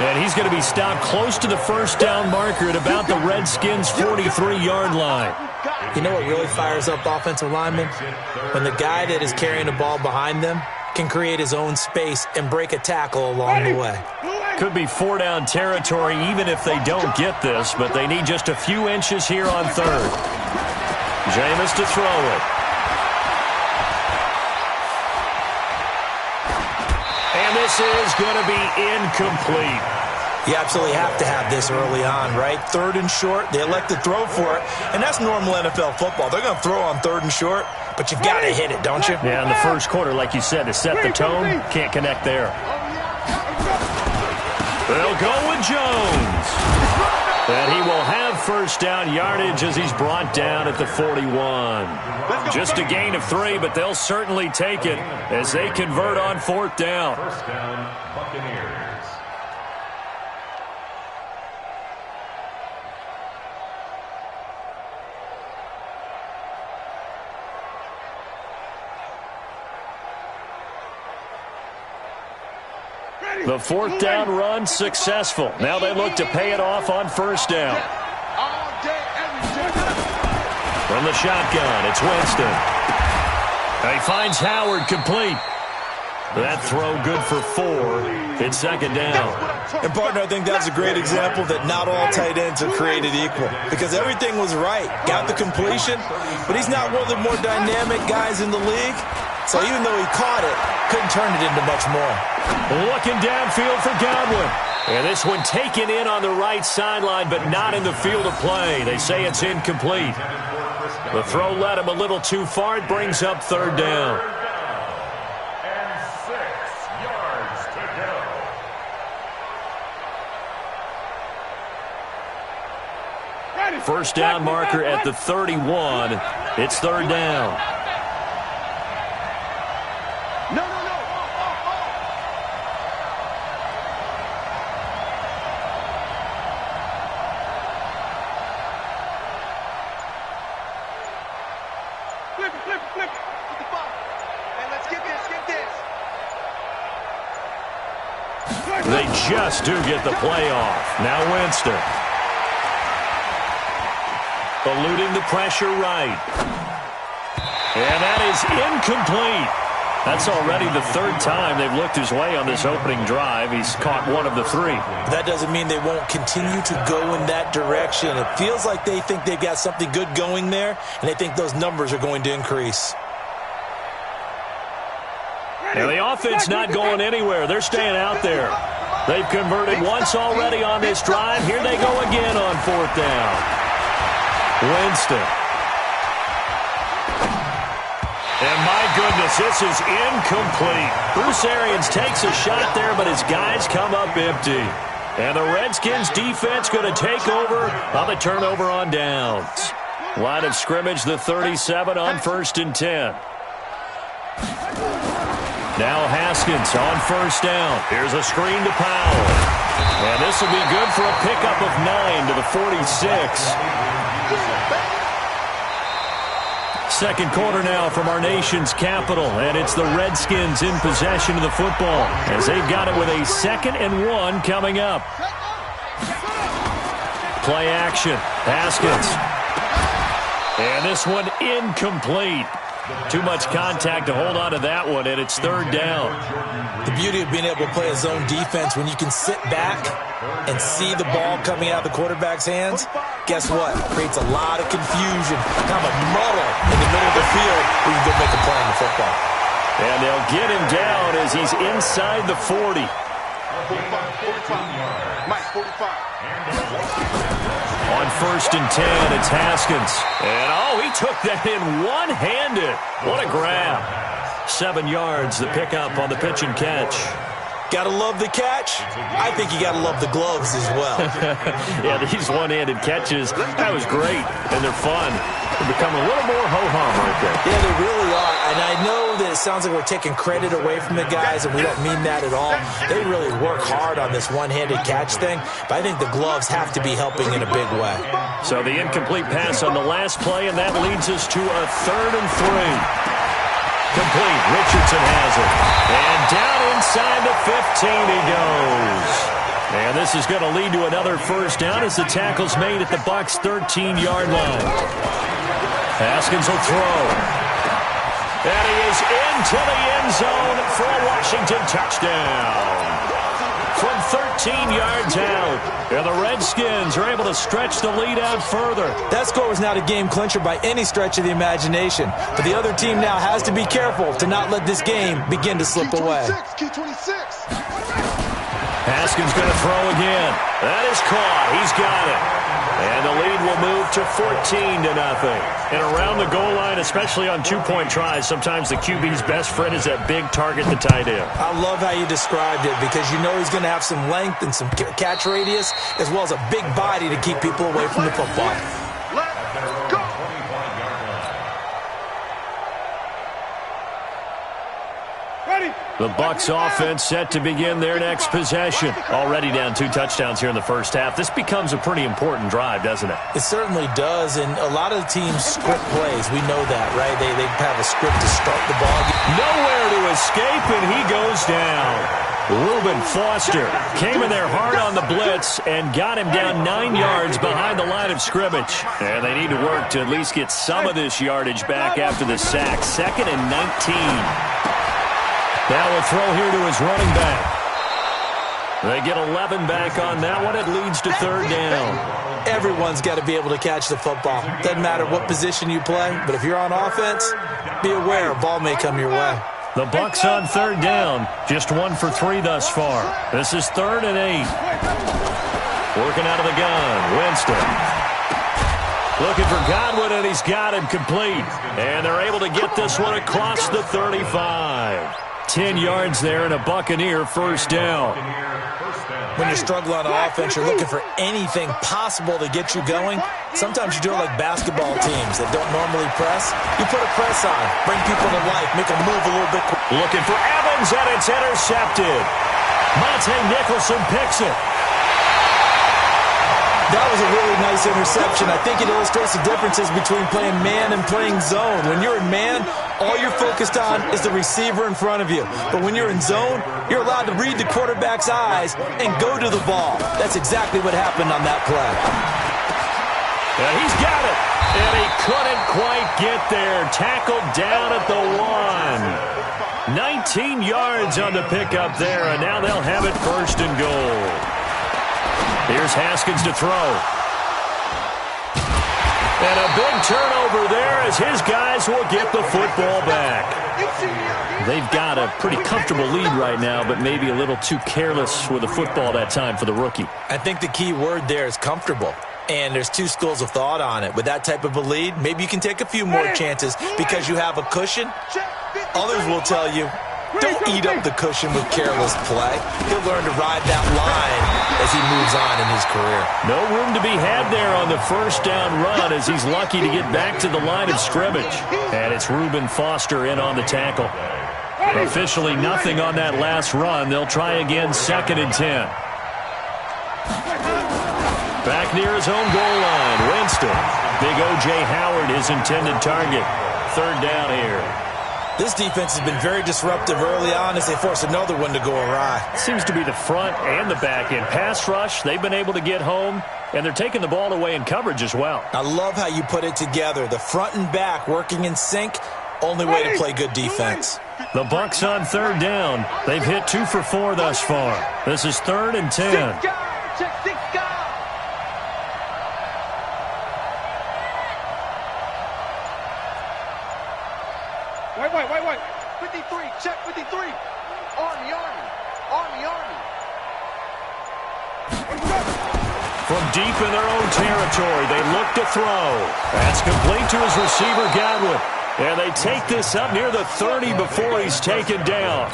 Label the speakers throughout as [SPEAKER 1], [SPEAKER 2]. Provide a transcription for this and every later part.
[SPEAKER 1] And he's going to be stopped close to the first down marker at about the Redskins' 43-yard line.
[SPEAKER 2] You know what really fires up offensive linemen? When the guy that is carrying the ball behind them can create his own space and break a tackle along the way.
[SPEAKER 1] Could be four-down territory even if they don't get this, but they need just a few inches here on third. Jameis to throw it. And this is going to be incomplete.
[SPEAKER 2] You absolutely have to have this early on, right? Third and short, they elect to throw for it, and that's normal NFL football. They're going to throw on third and short, but you've got to hit it, don't you?
[SPEAKER 1] Yeah, in the first quarter, like you said, to set the tone, can't connect there. They'll go with Jones. And he will have first down yardage as he's brought down at the 41. Just a gain of 3, but they'll certainly take it as they convert on fourth down.
[SPEAKER 3] First down, Buccaneers.
[SPEAKER 1] The fourth down run successful. Now they look to pay it off on first down. From the shotgun, it's Winston. He finds Howard complete. That throw good for 4. It's second down.
[SPEAKER 2] And, partner, I think that's a great example that not all tight ends are created equal because everything was right. Got the completion, but he's not one of the more dynamic guys in the league. So even though he caught it, couldn't turn it into much more.
[SPEAKER 1] Looking downfield for Godwin. And this one taken in on the right sideline, but not in the field of play. They say it's incomplete. The throw led him a little too far. It brings up third down.
[SPEAKER 3] And 6 yards to go.
[SPEAKER 1] First down marker at the 31. It's third down. They just do get the play off. Now Winston. Eluding the pressure right. And that is incomplete. That's already the third time they've looked his way on this opening drive. He's caught one of the 3.
[SPEAKER 2] That doesn't mean they won't continue to go in that direction. It feels like they think they've got something good going there, and they think those numbers are going to increase.
[SPEAKER 1] And the offense not going anywhere. They're staying out there. They've converted once already on this drive. Here they go again on fourth down. Winston. And my goodness, this is incomplete. Bruce Arians takes a shot there, but his guys come up empty. And the Redskins defense going to take over on the turnover on downs. Line of scrimmage, the 37 on 1st and 10. Now Haskins on first down. Here's a screen to Powell. And this will be good for a pickup of 9 to the 46. Second quarter now from our nation's capital, and it's the Redskins in possession of the football as they've got it with a 2nd and 1 coming up. Play action. Haskins. And this one incomplete. Too much contact to hold on to that one, and it's third down.
[SPEAKER 2] The beauty of being able to play a zone defense when you can sit back and see the ball coming out of the quarterback's hands, guess what? Creates a lot of confusion, kind of a muddle in the middle of the field where you can go make a play on the football.
[SPEAKER 1] And they'll get him down as he's inside the 40.
[SPEAKER 4] Mike, 45.
[SPEAKER 1] On 1st and 10, it's Haskins. And, he took that in one-handed. What a grab. 7 yards, the pickup on the pitch and catch.
[SPEAKER 2] Got to love the catch. I think you got to love the gloves as well.
[SPEAKER 1] Yeah, these one-handed catches, that was great, and they're fun. They're becoming a little more ho-hum right there.
[SPEAKER 2] Yeah, they really are. And I know that it sounds like we're taking credit away from the guys, and we don't mean that at all. They really work hard on this one-handed catch thing, but I think the gloves have to be helping in a big way.
[SPEAKER 1] So the incomplete pass on the last play, and that leads us to a 3rd and 3. Complete. Richardson has it. And down inside the 15 he goes. And this is going to lead to another first down as the tackle's made at the Bucs' 13-yard line. Haskins will throw. And he is into the end zone for a Washington touchdown. From 13 yards out. And the Redskins are able to stretch the lead out further.
[SPEAKER 2] That score was not a game clincher by any stretch of the imagination. But the other team now has to be careful to not let this game begin to slip away.
[SPEAKER 1] Haskins going to throw again. That is caught. He's got it. And the lead will move to 14-0. And around the goal line, especially on two-point tries, sometimes the QB's best friend is that big target, the tight end.
[SPEAKER 2] I love how you described it because you know he's going to have some length and some catch radius as well as a big body to keep people away from the football.
[SPEAKER 4] Let's go.
[SPEAKER 1] The Bucs offense set to begin their next possession. Already down 2 touchdowns here in the first half. This becomes a pretty important drive, doesn't it?
[SPEAKER 2] It certainly does, and a lot of the teams script plays. We know that, right? They have a script to start the ball.
[SPEAKER 1] Nowhere to escape, and he goes down. Reuben Foster came in there hard on the blitz and got him down 9 yards behind the line of scrimmage. And they need to work to at least get some of this yardage back after the sack. 2nd and 19. Now a throw here to his running back. They get 11 back on that one. It leads to 3rd down.
[SPEAKER 2] Everyone's got to be able to catch the football. Doesn't matter what position you play, but if you're on offense, be aware a ball may come your way.
[SPEAKER 1] The Bucs on 3rd down. Just 1 for 3 thus far. This is 3rd and 8. Working out of the gun. Winston. Looking for Godwin, and he's got him complete. And they're able to get this one across the 35. 10 yards there and a Buccaneer first down.
[SPEAKER 2] When you're struggling on offense, you're looking for anything possible to get you going. Sometimes you do it like basketball teams that don't normally press. You put a press on, bring people to life, make them move a little bit quicker.
[SPEAKER 1] Looking for Evans, and it's intercepted. Monte Nicholson picks it.
[SPEAKER 2] That was a really nice interception. I think it illustrates the differences between playing man and playing zone. When you're in man, all you're focused on is the receiver in front of you. But when you're in zone, you're allowed to read the quarterback's eyes and go to the ball. That's exactly what happened on that play.
[SPEAKER 1] And he's got it. And he couldn't quite get there. Tackled down at the 1. 19 yards on the pickup there, and now they'll have it 1st and goal. Here's Haskins to throw. And a big turnover there as his guys will get the football back. They've got a pretty comfortable lead right now, but maybe a little too careless with the football that time for the rookie.
[SPEAKER 2] I think the key word there is comfortable. And there's 2 schools of thought on it. With that type of a lead, maybe you can take a few more chances because you have a cushion. Others will tell you, don't eat up the cushion with careless play. He'll learn to ride that line as he moves on in his career.
[SPEAKER 1] No room to be had there on the first down run as he's lucky to get back to the line of scrimmage. And it's Reuben Foster in on the tackle. Officially nothing on that last run. They'll try again 2nd and 10. Back near his own goal line, Winston. Big O.J. Howard, his intended target. 3rd down here.
[SPEAKER 2] This defense has been very disruptive early on as they force another one to go awry.
[SPEAKER 1] Seems to be the front and the back end. Pass rush, they've been able to get home, and they're taking the ball away in coverage as well.
[SPEAKER 2] I love how you put it together. The front and back working in sync, only way to play good defense.
[SPEAKER 1] The Bucs on 3rd down. They've hit 2 for 4 thus far. This is 3rd and 10.
[SPEAKER 4] Wait. 53, check 53. Army.
[SPEAKER 1] From deep in their own territory, they look to throw. That's complete to his receiver, Godwin. And they take this up near the 30 before he's taken down.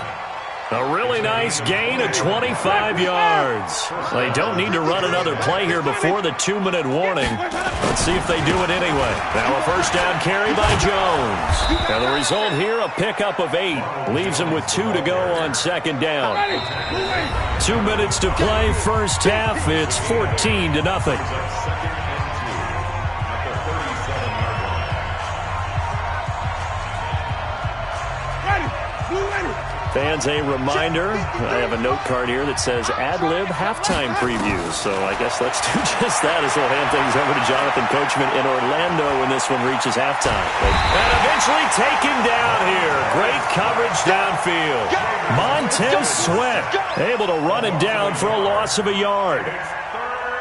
[SPEAKER 1] A really nice gain of 25 yards. They don't need to run another play here before the 2-minute warning. Let's see if they do it anyway. Now a first down carry by Jones. And the result here, a pickup of 8. Leaves him with 2 to go on 2nd down. 2 minutes to play, first half. It's 14-0. Fans, a reminder, I have a note card here that says ad-lib halftime previews. So I guess let's do just that as we'll hand things over to Jonathan Coachman in Orlando when this one reaches halftime. And eventually taken down here. Great coverage downfield. Montez Sweat able to run it down for a loss of a yard.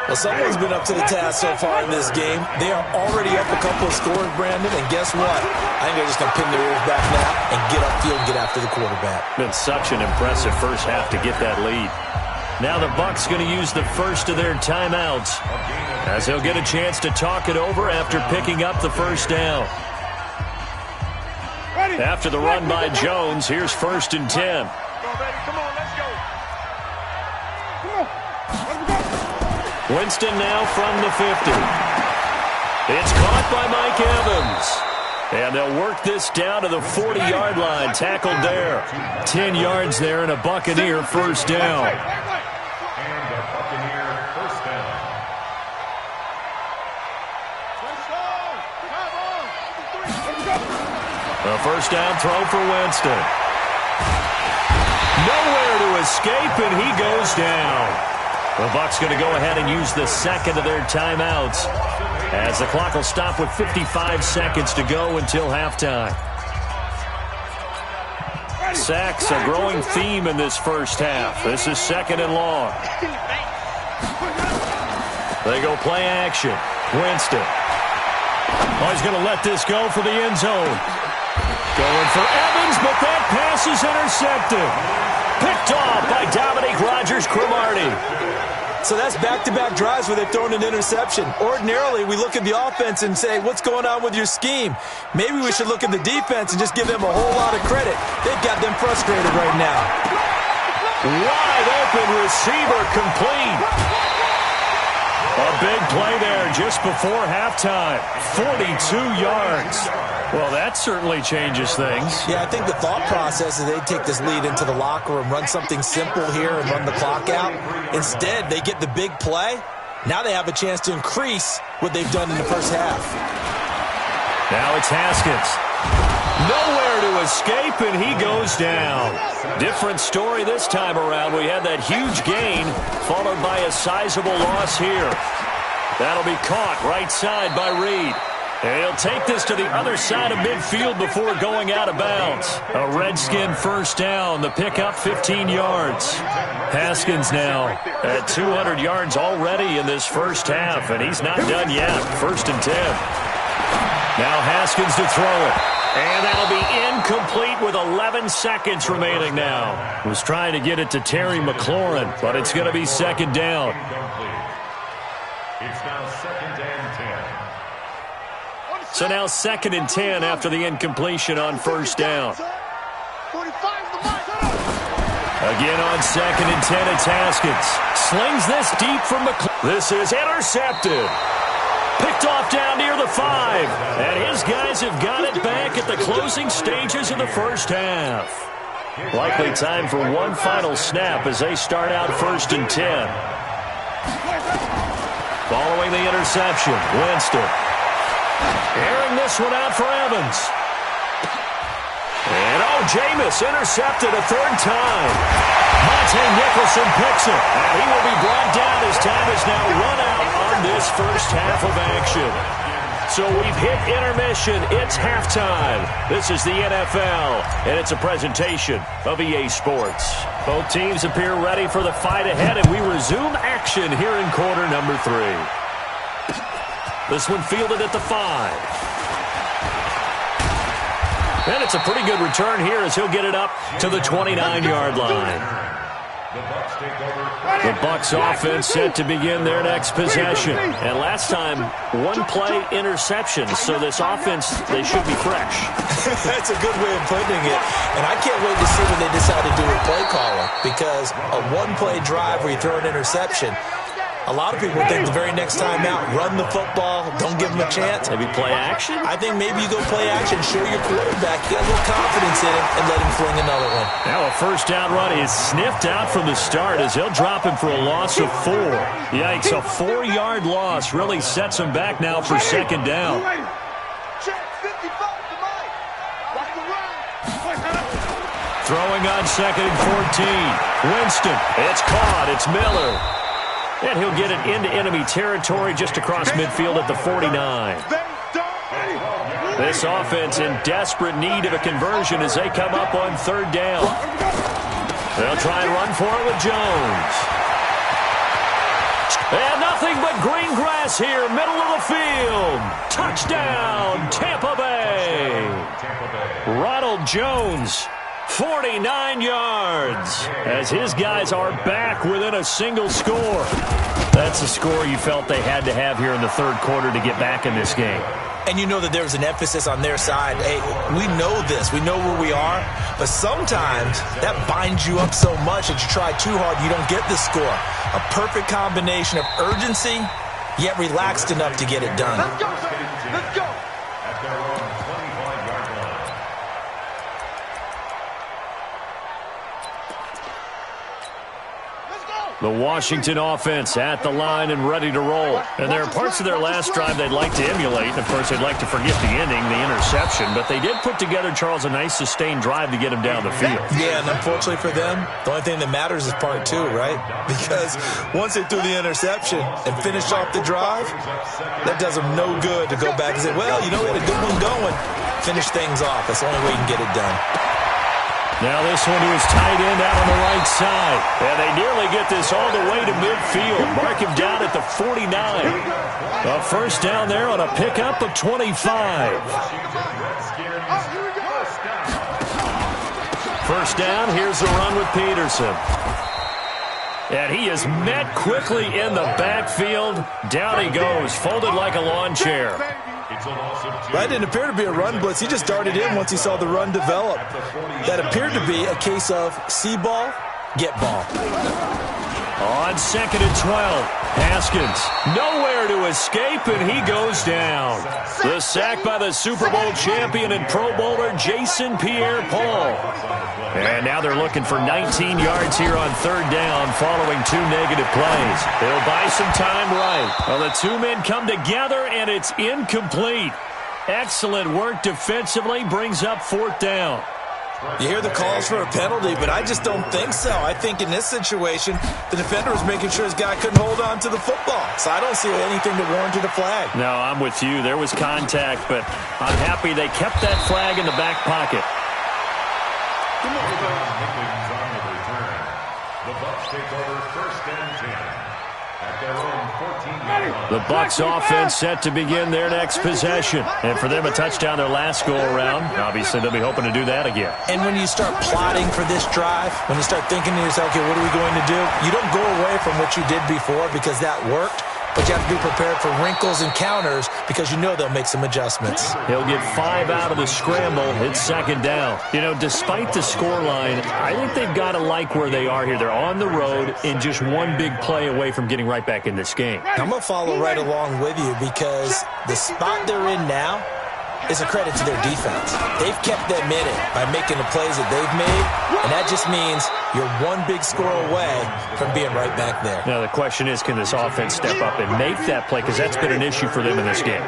[SPEAKER 2] Well, someone's been up to the task so far in this game. They are already up a couple of scores, Brandon, and guess what? I think they're just going to pin their ears back now and get upfield and get after the quarterback.
[SPEAKER 1] Been such an impressive first half to get that lead. Now the Bucs going to use the first of their timeouts as they'll get a chance to talk it over after picking up the first down. After the run by Jones, here's 1st and 10. Winston now from the 50. It's caught by Mike Evans. And they'll work this down to the 40-yard line. Tackled there. 10 yards there and a Buccaneer first down.
[SPEAKER 3] And a Buccaneer first down.
[SPEAKER 1] A first down throw for Winston. Nowhere to escape, and he goes down. The Bucs going to go ahead and use the second of their timeouts as the clock will stop with 55 seconds to go until halftime. Sacks, a growing theme in this first half. This is 2nd and long. They go play action. Winston. Oh, he's going to let this go for the end zone. Going for Evans, but that pass is intercepted. Picked off by Dominique Rodgers-Cromartie.
[SPEAKER 2] So that's back-to-back drives where they've thrown an interception. Ordinarily, we look at the offense and say, what's going on with your scheme? Maybe we should look at the defense and just give them a whole lot of credit. They've got them frustrated right now.
[SPEAKER 1] Wide open receiver complete. A big play there just before halftime. 42 yards. Well, that certainly changes things.
[SPEAKER 2] Yeah, I think the thought process is they take this lead into the locker room, run something simple here and run the clock out. Instead, they get the big play. Now they have a chance to increase what they've done in the first half.
[SPEAKER 1] Now it's Haskins. Nowhere to escape, and he goes down. Different story this time around. We had that huge gain, followed by a sizable loss here. That'll be caught right side by Reed. And he'll take this to the other side of midfield before going out of bounds. A Redskin first down. The pickup 15 yards. Haskins now at 200 yards already in this first half, and he's not done yet. 1st and 10. Now Haskins to throw it. And that'll be incomplete with 11 seconds remaining now. Was trying to get it to Terry McLaurin, but it's going to be 2nd down.
[SPEAKER 3] It's now 2nd and 10.
[SPEAKER 1] So now 2nd and 10 after the incompletion on first down. Again on 2nd and 10, it's Haskins. Slings this deep from McLaurin. This is intercepted. Picked off down near the 5. And his guys have got it back at the closing stages of the first half. Likely time for one final snap as they start out 1st and 10. Following the interception, Winston. Airing this one out for Evans. And Jameis intercepted a 3rd time. Monte Nicholson picks it. And he will be brought down as time is now run out on this first half of action. So we've hit intermission. It's halftime. This is the NFL, and it's a presentation of EA Sports. Both teams appear ready for the fight ahead, and we resume action here in quarter number 3. This one fielded at the 5. And it's a pretty good return here as he'll get it up to the 29-yard line. The Bucs offense set to begin their next possession. And last time, one-play interception. So this offense, they should be fresh.
[SPEAKER 2] That's a good way of putting it. And I can't wait to see what they decide to do with play calling. Because a one-play drive where you throw an interception, a lot of people think the very next time out, run the football, don't give them a chance.
[SPEAKER 1] Maybe play action?
[SPEAKER 2] I think maybe you go play action, show your quarterback, get a little confidence in him, and let him fling another one.
[SPEAKER 1] Now a first down run is sniffed out from the start as he'll drop him for a loss of 4. Yikes, a 4-yard loss really sets him back now for 2nd down. Throwing on 2nd and 14. Winston. It's caught. It's Miller. And he'll get it into enemy territory just across midfield at the 49. This offense in desperate need of a conversion as they come up on 3rd down. They'll try and run for it with Jones. And nothing but green grass here, middle of the field. Touchdown, Tampa Bay. Ronald Jones, 49 yards, as his guys are back within a single score. That's the score you felt they had to have here in the 3rd quarter to get back in this game.
[SPEAKER 2] And you know that there was an emphasis on their side. Hey, we know this. We know where we are. But sometimes that binds you up so much that you try too hard, you don't get the score. A perfect combination of urgency, yet relaxed enough to get it done.
[SPEAKER 4] Let's go, baby. Let's go.
[SPEAKER 3] At their own 25-yard line.
[SPEAKER 1] The Washington offense at the line and ready to roll. And there are parts of their last drive they'd like to emulate. And, of course, they'd like to forget the ending, the interception. But they did put together, Charles, a nice sustained drive to get him down the field.
[SPEAKER 2] Yeah, and unfortunately for them, the only thing that matters is part 2, right? Because once they threw the interception and finished off the drive, that does them no good to go back and say, well, you know, we had a good one going. Finish things off. That's the only way you can get it done.
[SPEAKER 1] Now this one to his tight end out on the right side. And they nearly get this all the way to midfield. Mark him down at the 49. A first down there on a pickup of 25. First down, here's the run with Peterson. And he is met quickly in the backfield. Down he goes, folded like a lawn chair.
[SPEAKER 2] That didn't appear to be a run blitz. He just darted in once he saw the run develop. That appeared to be a case of see ball, get ball.
[SPEAKER 1] On 2nd and 12, Haskins nowhere to escape, and he goes down. The sack by the Super Bowl champion and Pro Bowler Jason Pierre-Paul. And now they're looking for 19 yards here on 3rd down following 2 negative plays. They'll buy some time right. Well, the 2 men come together, and it's incomplete. Excellent work defensively, brings up 4th down.
[SPEAKER 2] You hear the calls for a penalty, but I just don't think so. I think in this situation, the defender was making sure his guy couldn't hold on to the football. So I don't see anything that warranted a flag.
[SPEAKER 1] No, I'm with you. There was contact, but I'm happy they kept that flag in the back pocket.
[SPEAKER 3] The Bucs take over 1st and 10 at their own 14-yard line.
[SPEAKER 1] The Bucs offense set to begin their next possession. And for them, a touchdown their last go-around. Obviously, they'll be hoping to do that again.
[SPEAKER 2] And when you start plotting for this drive, when you start thinking to yourself, okay, what are we going to do? You don't go away from what you did before because that worked. But you have to be prepared for wrinkles and counters because you know they'll make some adjustments.
[SPEAKER 1] He'll get 5 out of the scramble. It's 2nd down. You know, despite the scoreline, I think they've got to like where they are here. They're on the road and just one big play away from getting right back in this game.
[SPEAKER 2] I'm going to follow right along with you because the spot they're in now is a credit to their defense. They've kept them in it by making the plays that they've made, and that just means you're one big score away from being right back there.
[SPEAKER 1] Now, the question is, can this offense step up and make that play? Because that's been an issue for them in this game.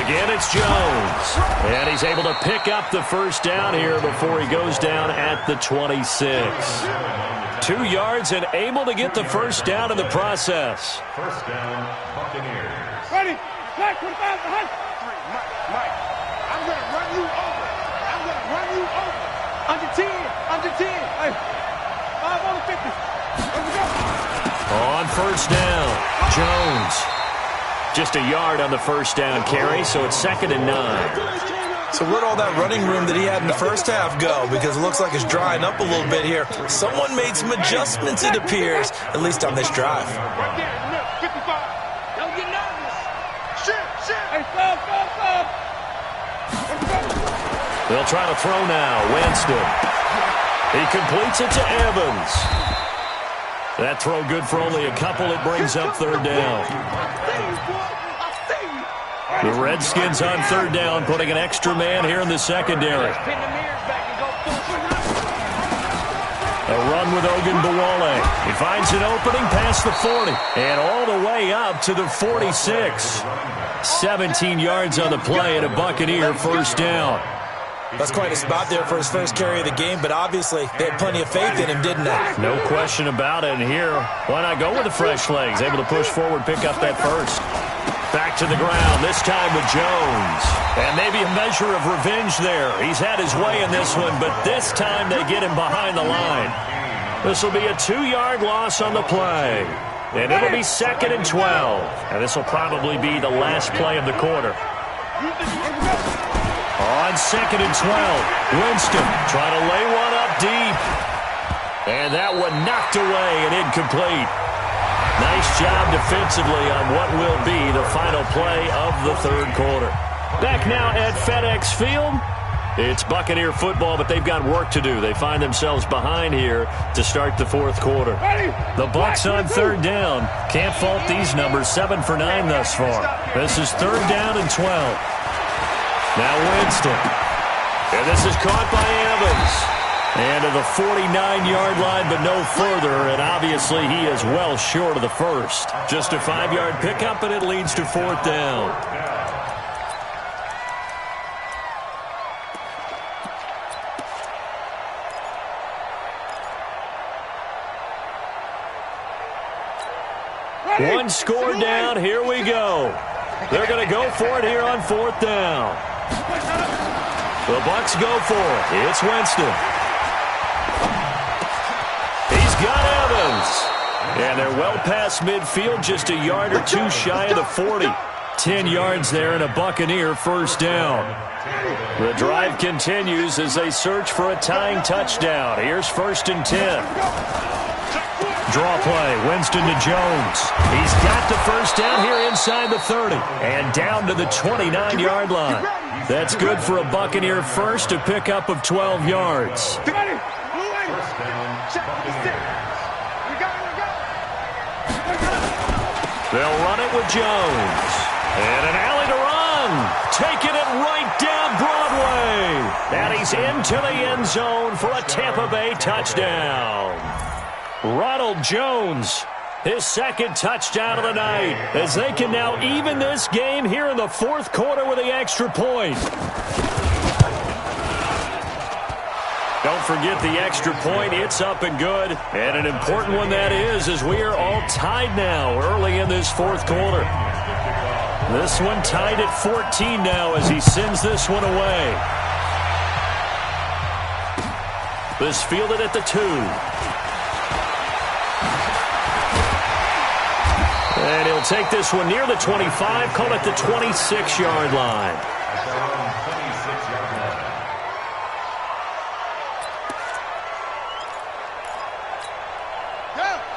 [SPEAKER 1] Again, it's Jones. And he's able to pick up the first down here before he goes down at the 26. 2 yards and able to get the first down in the process.
[SPEAKER 3] First down, Buccaneers.
[SPEAKER 4] Ready? Black 45 behind. Mike, I'm going to run you over. I'm going to run you over. Under 10. Under 10. Hey, 5 on the 50. Let's go.
[SPEAKER 1] On first down, Jones. Just a yard on the first down carry, so it's 2nd and 9.
[SPEAKER 2] So where'd all that running room that he had in the first half go? Because it looks like it's drying up a little bit here. Someone made some adjustments, it appears, at least on this drive.
[SPEAKER 4] Right there, 55. Don't get nervous. Shit. Hey, stop.
[SPEAKER 1] They'll try to throw now. Winston. He completes it to Evans. That throw good for only a couple. It brings up 3rd down. The Redskins on 3rd down, putting an extra man here in the secondary. A run with Ogunbowale. He finds an opening past the 40 and all the way up to the 46. 17 yards on the play and a Buccaneer first down.
[SPEAKER 2] That's quite a spot there for his first carry of the game, but obviously they had plenty of faith in him, didn't they?
[SPEAKER 1] No question about it. And here, why not go with the fresh legs? Able to push forward, pick up that first. Back to the ground, this time with Jones. And maybe a measure of revenge there. He's had his way in this one, but this time they get him behind the line. This will be a 2-yard loss on the play. And it'll be 2nd and 12. And this will probably be the last play of the quarter. On 2nd and 12, Winston trying to lay one up deep. And that one knocked away and incomplete. Nice job defensively on what will be the final play of the third quarter. Back now at FedEx Field. It's Buccaneer football, but they've got work to do. They find themselves behind here to start the fourth quarter. The Bucs on 3rd down. Can't fault these numbers. 7 for 9 thus far. This is 3rd down and 12. Now Winston. And this is caught by Evans. And to the 49-yard line, but no further. And obviously he is well short of the first. Just a 5-yard pickup, and it leads to 4th down. One score down. Here we go. They're going to go for it here on 4th down. The Bucs go for it. It's Winston. He's got Evans. And they're well past midfield, just a yard or two shy of the 40. 10 yards there and a Buccaneer first down. The drive continues as they search for a tying touchdown. Here's 1st and 10. Draw play, Winston to Jones. He's got the first down here inside the 30 and down to the 29-yard line. That's good for a Buccaneer first, to pick up of 12 yards. They'll run it with Jones. And an alley to run. Taking it right down Broadway. And he's into the end zone for a Tampa Bay touchdown. Ronald Jones, his 2nd touchdown of the night, as they can now even this game here in the 4th quarter with the extra point. Don't forget the extra point. It's up and good. And an important one that is, as we are all tied now early in this 4th quarter. This one tied at 14 now as he sends this one away. This fielded at the 2. And he'll take this one near the 25, call it the 26-yard line.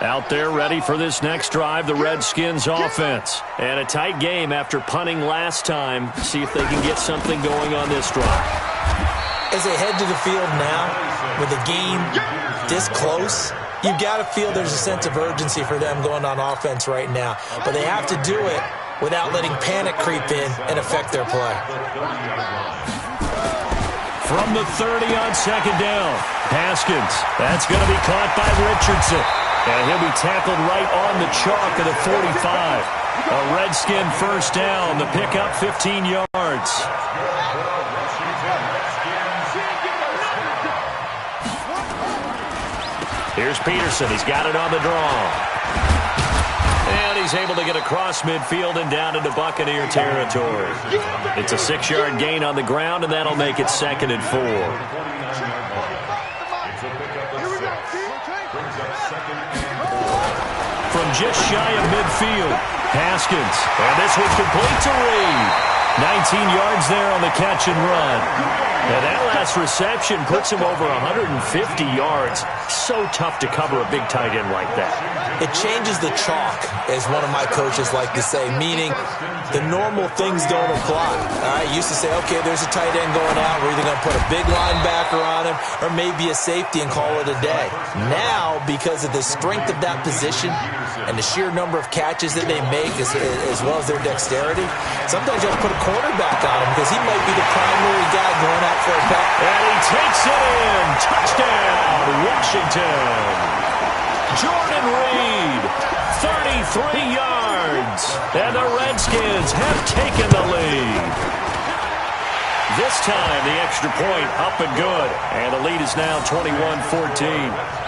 [SPEAKER 1] Out there ready for this next drive, the Redskins offense. And a tight game after punting last time. See if they can get something going on this drive.
[SPEAKER 2] As they head to the field now, with the game this close, you've got to feel there's a sense of urgency for them going on offense right now. But they have to do it without letting panic creep in and affect their play.
[SPEAKER 1] From the 30 on 2nd down, Haskins. That's going to be caught by Richardson. And he'll be tackled right on the chalk of the 45. A Redskin first down. The pickup 15 yards. Here's Peterson. He's got it on the draw. And he's able to get across midfield and down into Buccaneer territory. It's a 6-yard gain on the ground, and that'll make it 2nd and 4. From just shy of midfield, Haskins. And this one's complete to Reed. 19 yards there on the catch and run. And that last reception puts him over 150 yards. So tough to cover a big tight end like that.
[SPEAKER 2] It changes the chalk, as one of my coaches like to say, meaning the normal things don't apply. All right, used to say, okay, there's a tight end going out. We're either going to put a big linebacker on him or maybe a safety and call it a day. Now, because of the strength of that position and the sheer number of catches that they make as well as their dexterity. Sometimes you have to put a cornerback on him because he might be the primary guy going out for a pass.
[SPEAKER 1] And he takes it in. Touchdown, Washington. Jordan Reed, 33 yards. And the Redskins have taken the lead. This time, the extra point up and good. And the lead is now 21-14.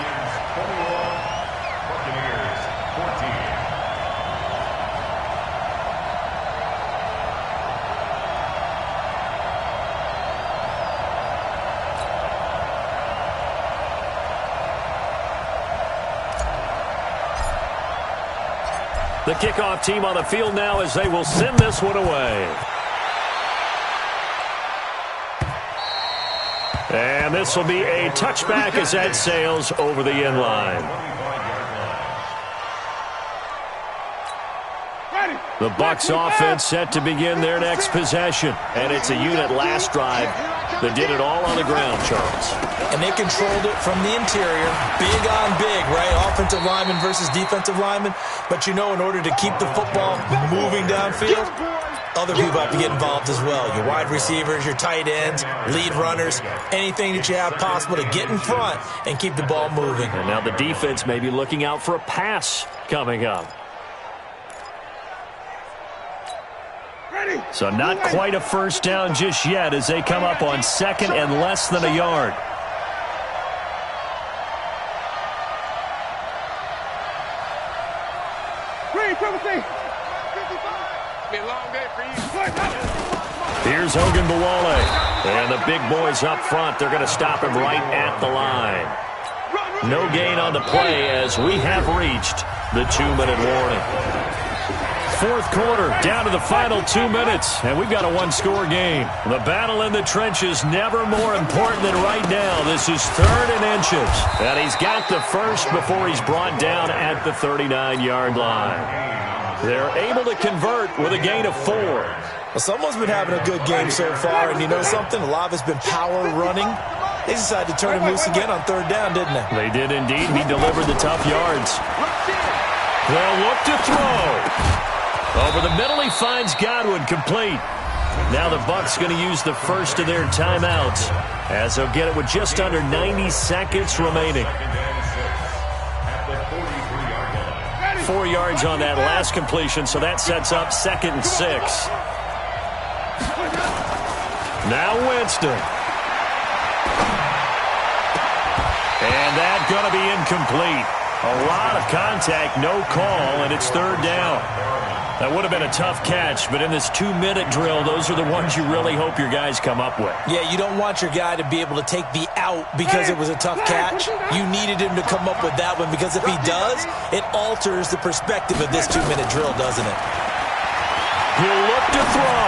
[SPEAKER 1] The kickoff team on the field now as they will send this one away. And this will be a touchback as that sails over the end line. The Bucs offense set to begin their next possession. And it's a unit last drive that did it all on the ground, Charles.
[SPEAKER 2] And they controlled it from the interior. Big on big, right? Offensive lineman versus defensive lineman. But you know, in order to keep the football moving downfield, other people have to get involved as well. Your wide receivers, your tight ends, lead runners, anything that you have possible to get in front and keep the ball moving.
[SPEAKER 1] And now the defense may be looking out for a pass coming up. So not quite a first down just yet as they come up on second and less than a yard. Here's Hogan Bawale. And the big boys up front, they're going to stop him right at the line. No gain on the play as we have reached the 2-minute warning. Fourth quarter, down to the final 2 minutes, and we've got a one-score game. The battle in the trenches never more important than right now. This is 3rd and inches, and he's got the first before he's brought down at the 39-yard line. They're able to convert with a gain of 4.
[SPEAKER 2] Well, someone's been having a good game so far, and you know something? A lot of it's been power running. They decided to turn him loose again on 3rd down, didn't they?
[SPEAKER 1] They did indeed. He delivered the tough yards. They'll look to throw. Over the middle, he finds Godwin complete. Now the Bucs going to use the first of their timeouts as they'll get it with just under 90 seconds remaining. 4 yards on that last completion, so that sets up 2nd and 6. Now Winston. And that's going to be incomplete. A lot of contact, no call, and it's 3rd down. That would have been a tough catch, but in this 2-minute drill, those are the ones you really hope your guys come up with.
[SPEAKER 2] Yeah, you don't want your guy to be able to take the out because it was a tough catch. You needed him to come up with that one because if he does, it alters the perspective of this 2-minute drill, doesn't it?
[SPEAKER 1] He'll look to throw.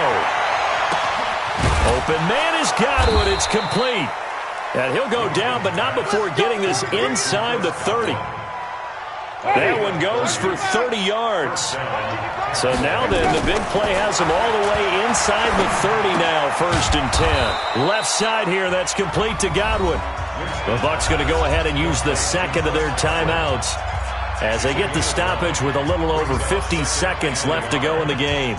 [SPEAKER 1] Open man is Godwin. It's complete. And he'll go down, but not before getting this inside the 30. That one goes for 30 yards. So now then, the big play has him all the way inside the 30 now, 1st and 10. Left side here, that's complete to Godwin. The Bucs going to go ahead and use the second of their timeouts as they get the stoppage with a little over 50 seconds left to go in the game.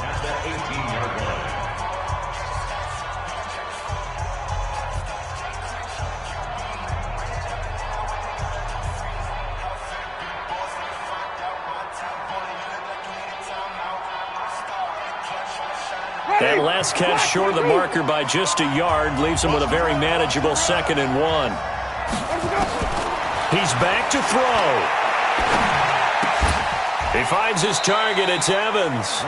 [SPEAKER 1] That last catch short of the marker by just a yard leaves him with a very manageable 2nd and 1. He's back to throw. He finds his target. It's Evans.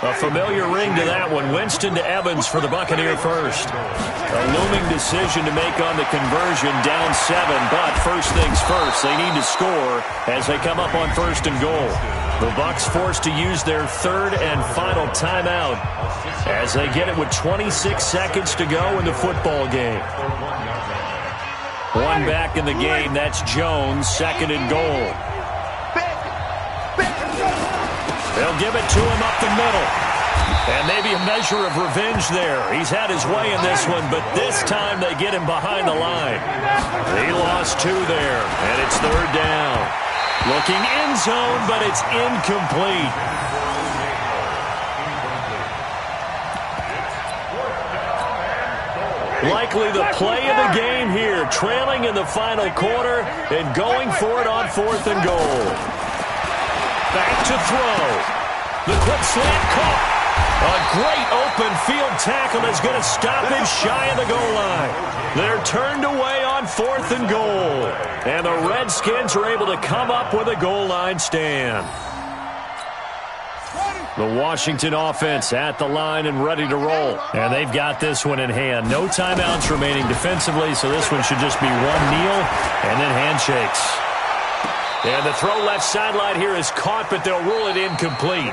[SPEAKER 1] A familiar ring to that one. Winston to Evans for the Buccaneer first. A looming decision to make on the conversion, down 7. But first things first, they need to score as they come up on 1st and goal. The Bucs forced to use their 3rd and final timeout as they get it with 26 seconds to go in the football game. One back in the game, that's Jones, 2nd and goal. They'll give it to him up the middle. And maybe a measure of revenge there. He's had his way in this one, but this time they get him behind the line. He lost 2 there, and it's third down. Looking end zone, but it's incomplete. Likely the play of the game here, trailing in the final quarter and going for it on 4th and goal. Back to throw. The quick slant caught. A great open field tackle is going to stop him shy of the goal line. They're turned away on 4th and goal. And the Redskins are able to come up with a goal line stand. The Washington offense at the line and ready to roll. And they've got this one in hand. No timeouts remaining defensively, so this one should just be one kneel and then handshakes. And the throw left sideline here is caught, but they'll rule it incomplete.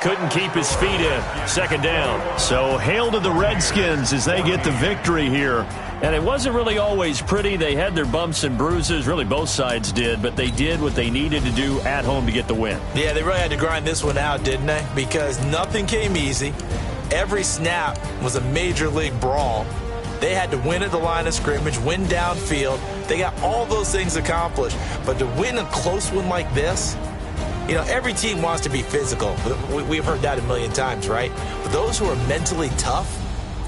[SPEAKER 1] Couldn't keep his feet in. 2nd down. So hail to the Redskins as they get the victory here. And it wasn't really always pretty. They had their bumps and bruises. Really, both sides did. But they did what they needed to do at home to get the win.
[SPEAKER 2] Yeah, they really had to grind this one out, didn't they? Because nothing came easy. Every snap was a major league brawl. They had to win at the line of scrimmage, win downfield. They got all those things accomplished. But to win a close one like this, you know, every team wants to be physical. We've heard that a million times, right? But those who are mentally tough,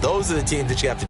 [SPEAKER 2] those are the teams that you have to